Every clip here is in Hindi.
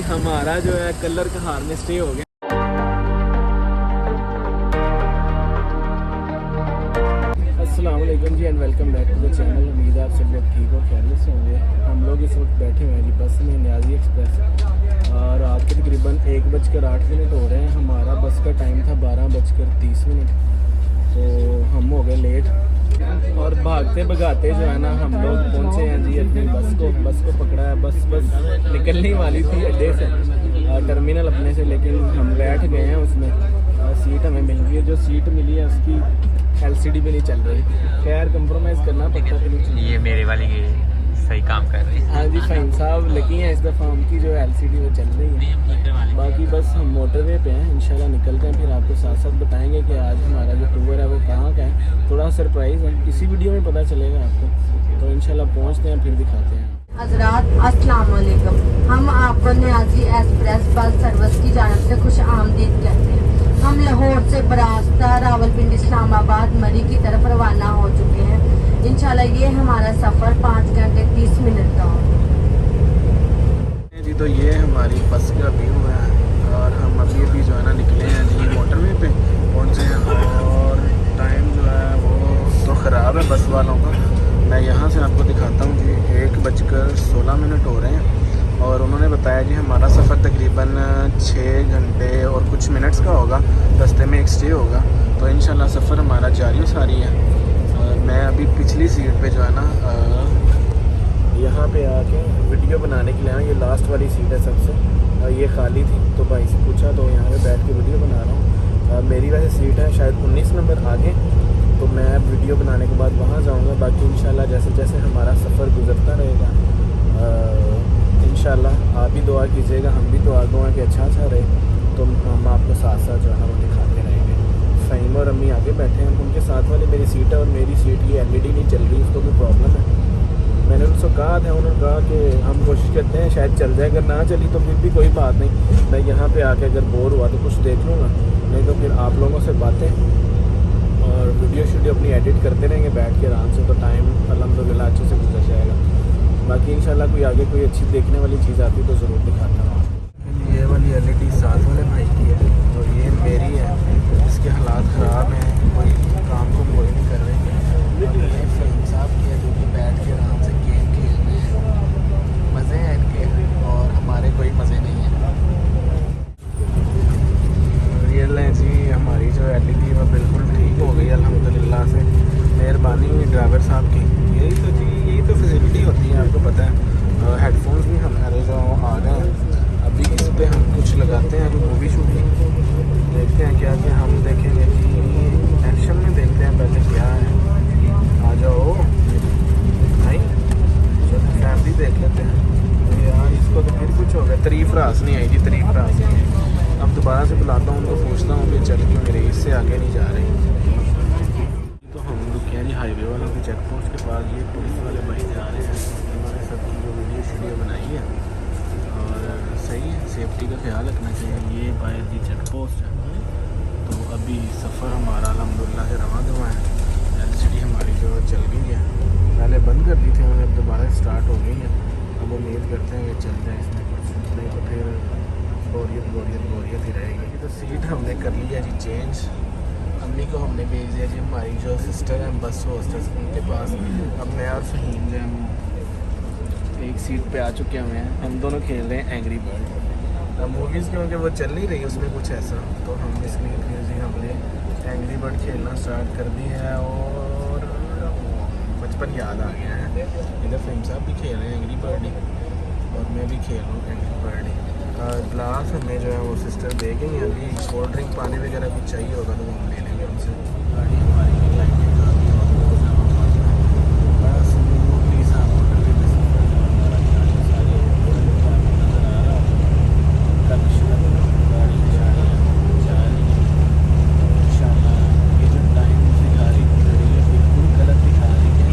हमारा जो है कलर कहार में स्टे हो गया। अस्सलाम वालेकुम जी and welcome back to the channel. उम्मीद है आप सब लोग ठीक हो, खैरियत से होंगे। हम लोग इस वक्त बैठे हुए हैं जी बस में, न्याजी एक्सप्रेस, और रात के तकरीबन 1:08 हो रहे हैं। हमारा बस का टाइम था 12:30, तो हम हो गए लेट और भागते भगाते जो है ना हम लोग पहुँचे हैं जी अपनी बस को पकड़ा है। बस निकलने वाली थी अड्डे से, टर्मिनल अपने से, लेकिन हम बैठ गए हैं उसमें। सीट हमें मिल गई है, जो सीट मिली है उसकी LCD भी नहीं चल रही। खैर कंप्रोमाइज़ करना पड़ता है। ये मेरे वाली ये सही काम कर रही है। हाँ जी फ़हीम साहब लगी हैं इस दफ़ा, उनकी जो LCD वो चल रही है। बाकी बस हम मोटरवे पे हैं, इंशाल्लाह निकलते हैं, फिर आपको साथ साथ बताएंगे कि आज हमारा जो टूर है वो कहाँ का है। थोड़ा सरप्राइज़ है, इसी वीडियो में पता चलेगा आपको, तो इंशाल्लाह पहुँचते हैं फिर दिखाते हैं। हज़रात अस्सलाम वालेकुम। हम आपको न्याजी एक्सप्रेस बस सर्विस की जानब से खुश आमदीद कहते हैं। हम लाहौर से बरास्ता रावलपिंडी इस्लामाबाद मरी की तरफ रवाना हो चुके हैं। इंशाल्लाह ये हमारा सफ़र 5 घंटे 30 मिनट का हो जी। तो ये हमारी बस का व्यू है और हम अभी जो है ना निकले हैं जी मोटरवे पे पहुँचे हैं, और टाइम जो है वो तो ख़राब है बस वालों का। मैं यहाँ से आपको दिखाता हूँ जी, 1:16 हो रहे हैं और उन्होंने बताया जी हमारा सफ़र तकरीबन 6 घंटे और कुछ मिनट्स का होगा। रास्ते में एक स्टे होगा, तो इंशाल्लाह सफ़र हमारा जारी व सारी है। मैं अभी पिछली सीट पे जो है ना यहाँ पे आके वीडियो बनाने के लिए आया। ये लास्ट वाली सीट है सबसे, ये खाली थी तो भाई से पूछा तो यहाँ पे बैठ के वीडियो बना रहा हूँ। मेरी वैसे सीट है शायद 19 नंबर आगे, तो मैं वीडियो बनाने के बाद वहाँ जाऊँगा। बाकी इंशाल्लाह जैसे जैसे हमारा सफ़र गुजरता रहेगा इंशाल्लाह आप भी दुआ कीजिएगा, हम भी दुआ दूँगा कि अच्छा रहे, तो हम आपको साथ साथ जो है ना वो दिखाते रहेंगे। फ़हीम और अम्मी आगे बैठे हैं, उनके साथ वाली मेरी सीट है और मेरी सीट की LED नहीं चल रही, उसको भी प्रॉब्लम है। मैंने उनसे कहा था, उन्होंने कहा कि हम कोशिश करते हैं शायद चल जाए, अगर ना चली तो फिर भी कोई बात नहीं, मैं यहाँ पे आके अगर बोर हुआ तो कुछ देख लूँगा, नहीं तो फिर आप लोगों से बातें और वीडियो अपनी एडिट करते रहेंगे बैठ के आराम से, तो टाइम अल्हम्दुलिल्लाह अच्छे से गुजर जाएगा। बाकी इंशाल्लाह कोई आगे कोई अच्छी देखने वाली चीज़ आती तो ज़रूर दिखाता हूँ। ये वाली LED साथ वाले भाई की है, तो ये मेरी है, इसके हालात ख़राब हैं, कोई काम को कोई नहीं कर रहे। ये फ़हीम साहब की है जो कि बैठ के आराम से गेम खेल रहे हैं, मज़े हैं इनके और हमारे कोई मज़े नहीं है। रियल है जी, हमारी जो LED है वो बिल्कुल ठीक हो गई अल्हम्दुलिल्लाह से, मेहरबानी हुई ड्राइवर साहब की। यही तो फैसिलिटी होती है, आपको पता है। हेडफोन्स भी हमारे जो आ गए हैं, अभी इस पर हम कुछ लगाते हैं, अभी मूवी शूटिंग देखते हैं क्या क्या हम देखेंगे कि एक्शन में देखते हैं पहले क्या है। आ जाओ भाई, फैमिली देख लेते हैं यार। इसको तो फिर कुछ हो गया, तारीफ रास नहीं आई जी, तारीफ रास नहीं आई। अब दोबारा से बुलाता हूँ, उनको पूछता हूँ कि चल क्यों मेरे इससे आगे नहीं जा रही। तो हम रुके हैं जी हाईवे वालों के चेक पोस्ट के पास। ये पुलिस वाले भाई जा रहे हैं, उन्होंने सबकी जो वीडियो बनाई है और सही है, सेफ्टी का ख्याल रखना चाहिए। ये बाहर जी चेक पोस्ट है, तो अभी सफ़र हमारा अल्हम्दुलिल्लाह से रवा दवा है। LCD हमारी जो चल गई है, पहले बंद कर दी थी उन्होंने, अब दोबारा स्टार्ट हो गई है। अब उम्मीद करते हैं कि चल जाए इसमें कुछ, नहीं तो फिर बोरियत ही रहेगी। तो सीट हमने कर ली है जी चेंज, अम्मी को हमने भेज दिया जी हमारी जो सिस्टर हैं बस होस्टेस उनके पास। अब मैं और फ़हीम जो हम एक सीट पे आ चुके हुए हैं, हम दोनों खेल रहे हैं एंग्री बर्ड। अब मूवीज़ क्योंकि वो चल नहीं रही उसमें कुछ ऐसा, तो हम इसलिए फिर जी हमने एंग्री बर्ड खेलना स्टार्ट कर दी है और बचपन याद आ गया है। इधर फ़हीम साहब भी खेल रहे हैं एंग्री बर्ड और मैं भी खेल रहा हूँ एंग्री बर्ड। ग्लास हमें जो है वो सिस्टर दे गई हैं, अभी कोल्ड ड्रिंक पानी वगैरह कुछ चाहिए होगा तो हम ले लेंगे उनसे। गाड़ी हमारी बड़ा स्मूथली सा ये जो टाइम दिखा रही है बिल्कुल गलत दिखा रही है।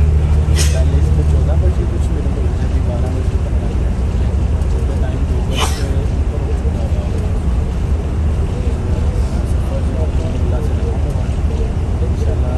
पहले इसको 14 बजे कुछ मिनट हो गए, 12 बजे टाइम 2 बजे ऊपर हो चुका है। सफ़र जो अल्हम्दुलिल्लाह से इंशाल्लाह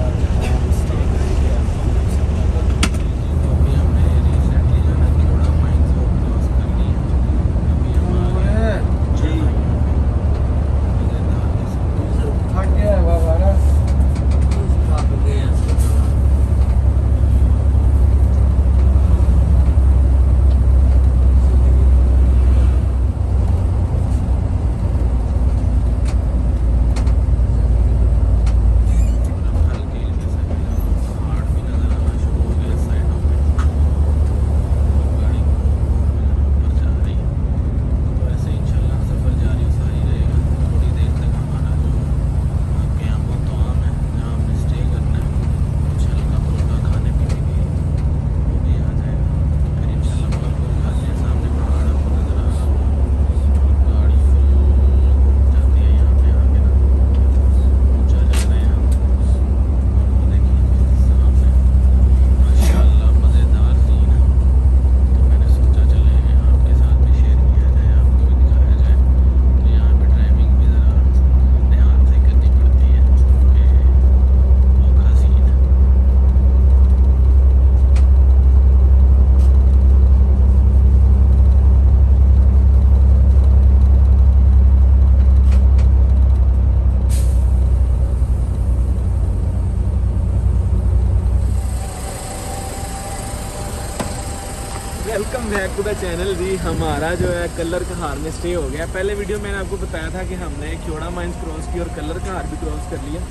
welcome back to the channel जी। हमारा जो है कलर कहार में स्टे हो गया। पहले वीडियो मैंने आपको बताया था कि हमने क्योड़ा माइंस क्रॉस की और कलर कहार भी क्रॉस कर लिया,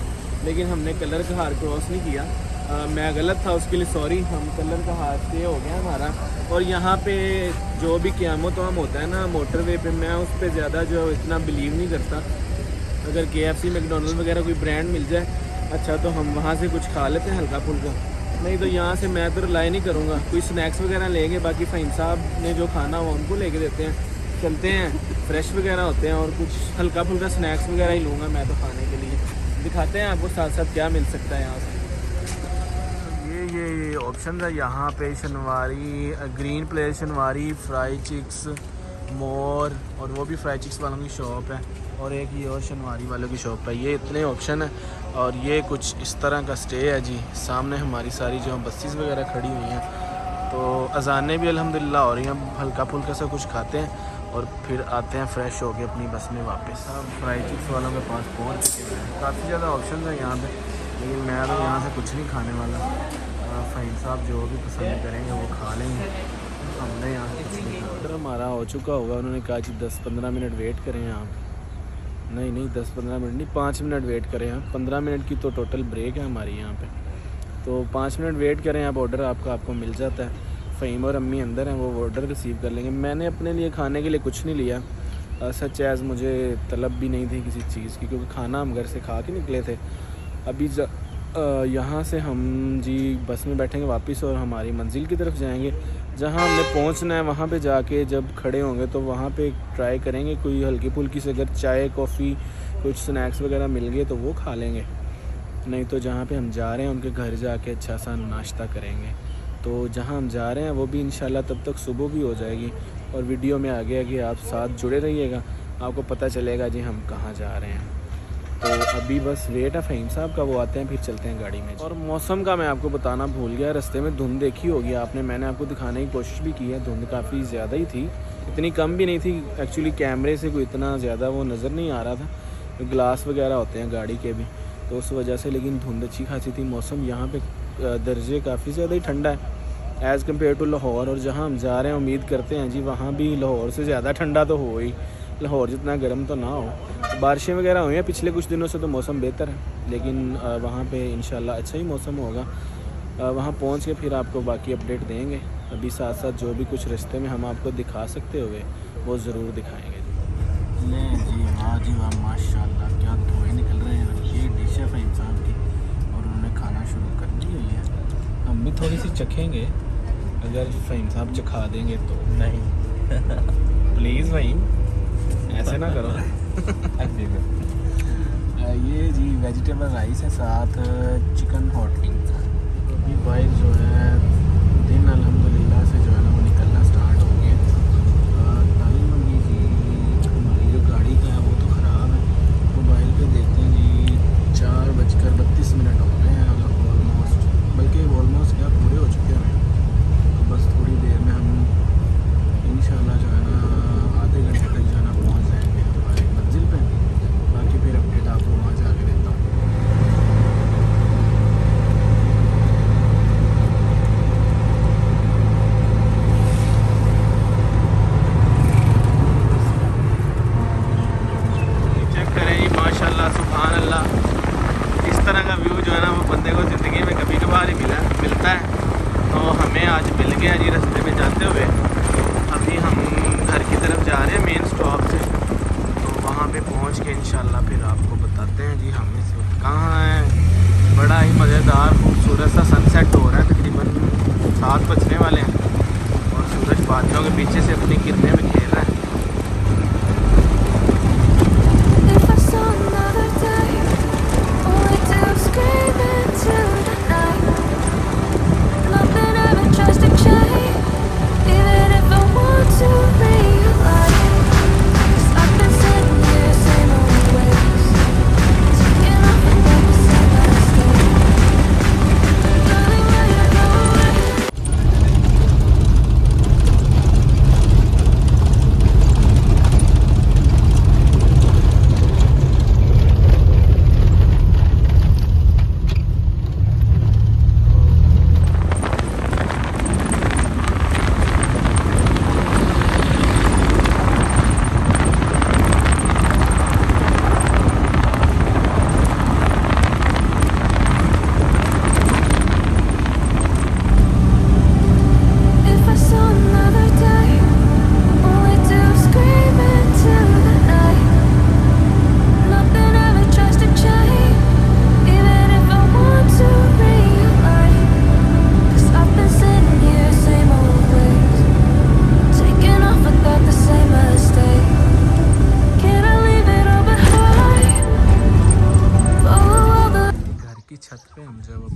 लेकिन हमने कलर कहार क्रॉस नहीं किया। मैं गलत था, उसके लिए सॉरी। हम कलर कहार स्टे हो गया हमारा। और यहाँ पे जो भी क़यामत हम होता है ना मोटरवे पे, मैं उस पर ज़्यादा जो इतना बिलीव नहीं करता। अगर KFC मैकडोनल्ड वगैरह कोई ब्रांड मिल जाए अच्छा तो हम वहाँ से कुछ खा लेते हैं हल्का फुल्का, नहीं तो यहाँ से मैं तो रिलाई नहीं करूँगा। कोई स्नैक्स वगैरह लेंगे, बाकी फ़हीम साहब ने जो खाना हुआ उनको लेके देते हैं, चलते हैं। फ्रेश वगैरह होते हैं और कुछ हल्का फुल्का स्नैक्स वगैरह ही लूँगा मैं तो खाने के लिए। दिखाते हैं आपको साथ साथ क्या मिल सकता है यहाँ से। ये ऑप्शन है यहाँ पे। शनवारी, ग्रीन प्लेस शनवारी, फ्राई चिक्स, मोर, और वो भी फ्राई चिक्स वालों की शॉप है, और एक ये और शनवारी वालों की शॉप है। ये इतने ऑप्शन है और ये कुछ इस तरह का स्टे है जी। सामने हमारी सारी जो बसेस वगैरह खड़ी हुई हैं, तो अजानें भी अल्हम्दुलिल्लाह हो रही हैं। हल्का फुल्का सा कुछ खाते हैं और फिर आते हैं फ्रेश हो के अपनी बस में वापस। अब फ्राई चिक्स वालों के पास पहुँच चुके हैं। काफ़ी ज़्यादा ऑप्शन है यहाँ पर, लेकिन मैं तो यहाँ से कुछ नहीं खाने वाला। फ़हीम साहब जो भी पसंद करेंगे वो खा लेंगे, हमने यहाँ से कुछ नहीं खाना। ऑर्डर हमारा हो चुका होगा। उन्होंने कहा जी 10-15 मिनट वेट करें आप। नहीं 10-15 मिनट नहीं, 5 मिनट वेट करें आप। 15 मिनट की तो टोटल ब्रेक है हमारी यहाँ पे, तो 5 मिनट वेट करें आप। ऑर्डर आपको मिल जाता है। फ़हीम और अम्मी अंदर हैं, वो ऑर्डर रिसीव कर लेंगे। मैंने अपने लिए खाने के लिए कुछ नहीं लिया, सच एज़ मुझे तलब भी नहीं थी किसी चीज़ की, क्योंकि खाना हम घर से खा के निकले थे। अभी यहाँ से हम जी बस में बैठेंगे वापस और हमारी मंजिल की तरफ जाएंगे। जहाँ हमने पहुँचना है वहाँ पे जाके जब खड़े होंगे तो वहाँ पे ट्राई करेंगे कोई हल्की फुल्की से, अगर चाय कॉफ़ी कुछ स्नैक्स वगैरह मिल गए तो वो खा लेंगे, नहीं तो जहाँ पे हम जा रहे हैं उनके घर जाके अच्छा सा नाश्ता करेंगे। तो जहाँ हम जा रहे हैं वो भी इंशाल्लाह तब तक सुबह भी हो जाएगी, और वीडियो में आगे आगे आप साथ जुड़े रहिएगा, आपको पता चलेगा जी हम कहाँ जा रहे हैं। तो अभी बस वेट है फ़हीम साहब का, वो आते हैं फिर चलते हैं गाड़ी में। और मौसम का मैं आपको बताना भूल गया, रास्ते में धुंध देखी होगी आपने, मैंने आपको दिखाने की कोशिश भी की है। धुंध काफ़ी ज़्यादा ही थी, इतनी कम भी नहीं थी एक्चुअली। कैमरे से कोई इतना ज़्यादा वो नज़र नहीं आ रहा था, ग्लास वगैरह होते हैं गाड़ी के भी, तो उस वजह से। लेकिन धुंध अच्छी खासी थी। मौसम यहाँ पर दर्जे काफ़ी ज़्यादा ही ठंडा है एज़ कम्पेयर टू लाहौर। और जहाँ हम जा रहे हैं उम्मीद करते हैं जी वहाँ भी लाहौर से ज़्यादा ठंडा तो हो ही, लाहौर जितना गर्म तो ना हो। बारिशें वगैरह हुई हैं पिछले कुछ दिनों से, तो मौसम बेहतर है, लेकिन वहाँ पे इंशाल्लाह अच्छा ही मौसम होगा। वहाँ पहुँच के फिर आपको बाकी अपडेट देंगे। अभी साथ साथ जो भी कुछ रास्ते में हम आपको दिखा सकते हुए वो ज़रूर दिखाएँगे। जी वाह जी वाह, माशाल्लाह क्या धुएँ निकल रहे हैं। ये डिश है फ़हीम साहब की और उन्होंने खाना शुरू कर दी हुई है। हम भी थोड़ी सी चखेंगे, अगर फ़हीम साहब चखा देंगे तो। नहीं प्लीज़ फ़हीम ऐसे ना करो। ये जी वेजिटेबल राइस है, साथ चिकन हॉट विंग्स है। अभी बाइक जो है दिन अल्हम्दुलिल्लाह से जो है ना वो निकलना स्टार्ट हो गया। टाइम अभी जी हमारी जो गाड़ी का है वो तो ख़राब है, मोबाइल पे देखते हैं जी 4:32 हो गए हैं ऑलमोस्ट, बल्कि ऑलमोस्ट क्या पूरे हो चुके हैं। तो बस थोड़ी देर में हम इंशाल्लाह जो है ना आधे घंटे तक जाना पहुँच जाएंगे हमारी मंजिल पे। बाकी फिर अपडेट आपको वहाँ जाके देता हूँ। चेक करें जी माशाल्लाह सुभान अल्लाह, इस तरह का व्यू जो है ना वो बंदे को ज़िंदगी में कभी कभार ही मिलता है। तो हमें आज मिल गया जी रास्ते में जाते हुए। अभी हम घर की तरफ जा रहे हैं मेन स्टॉप से, तो वहाँ पे पहुँच के इंशाल्लाह फिर आपको बताते हैं जी हम इस वक्त कहाँ हैं। बड़ा ही मज़ेदार खूबसूरत सा सनसेट हो रहा है, तकरीबन 7 बजने वाले हैं और सूरज बादलों के पीछे से अपनी किरणें में खेल रहा है।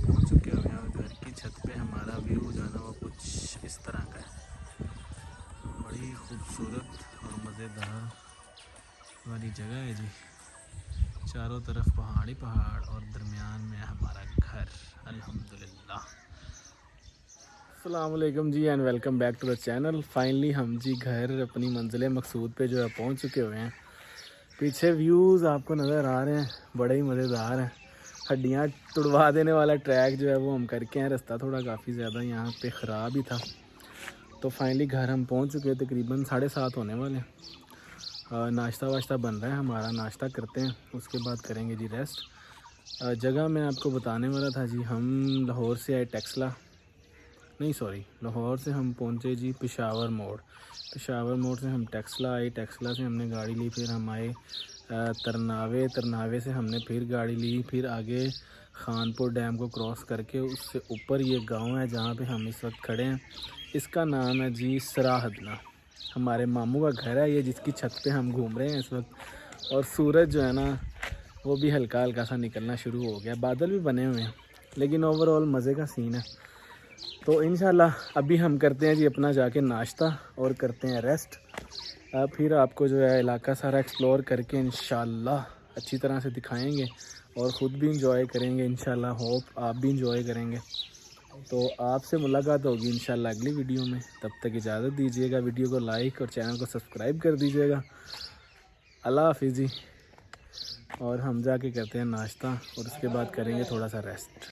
पहुंच चुके हुए हैं। घर की छत पे हमारा व्यू जो है ना वो कुछ इस तरह का है। बड़ी खूबसूरत और मज़ेदार वाली जगह है जी। चारों तरफ पहाड़ ही पहाड़ और दरमियान में हमारा घर। अल्हम्दुलिल्लाह। अस्सलाम वालेकुम जी and welcome back to the channel. Finally हम जी घर अपनी मंजिल मकसूद पे जो है पहुंच चुके हुए हैं। पीछे व्यूज़ आपको नज़र आ रहे हैं, बड़े ही मज़ेदार हैं। हड्डियाँ तुड़वा देने वाला ट्रैक जो है वो हम करके हैं। रास्ता थोड़ा काफ़ी ज़्यादा यहाँ पे ख़राब ही था। तो फाइनली घर हम पहुंच चुके हैं। तकरीबन 7:30 होने वाले हैं। नाश्ता वाश्ता बन रहा है हमारा, नाश्ता करते हैं उसके बाद करेंगे जी रेस्ट। जगह मैं आपको बताने वाला था जी। हम लाहौर से आए टेक्सला, नहीं सॉरी, लाहौर से हम पहुंचे जी पेशावर मोड़। पेशावर मोड़ से हम टेक्सला आए, टेक्सला से हमने गाड़ी ली, फिर हम आए तरनावे, तरनावे से हमने फिर गाड़ी ली, फिर आगे खानपुर डैम को क्रॉस करके उससे ऊपर ये गांव है जहाँ पे हम इस वक्त खड़े हैं। इसका नाम है जी सराहदना। हमारे मामू का घर है ये, जिसकी छत पे हम घूम रहे हैं इस वक्त। और सूरज जो है ना वो भी हल्का हल्का सा निकलना शुरू हो गया। बादल भी बने हुए हैं लेकिन ओवरऑल मज़े का सीन है। तो इंशाल्लाह अभी हम करते हैं जी अपना जाके नाश्ता और करते हैं रेस्ट। फिर आपको जो है इलाका सारा एक्सप्लोर करके इंशाल्लाह अच्छी तरह से दिखाएंगे और ख़ुद भी इंजॉय करेंगे इंशाल्लाह। होप आप भी इंजॉय करेंगे। तो आपसे मुलाकात होगी इंशाल्लाह अगली वीडियो में। तब तक इजाज़त दीजिएगा। वीडियो को लाइक और चैनल को सब्सक्राइब कर दीजिएगा। अल्लाह हाफिज़ जी। और हम जाके करते हैं नाश्ता और उसके बाद करेंगे थोड़ा सा रेस्ट।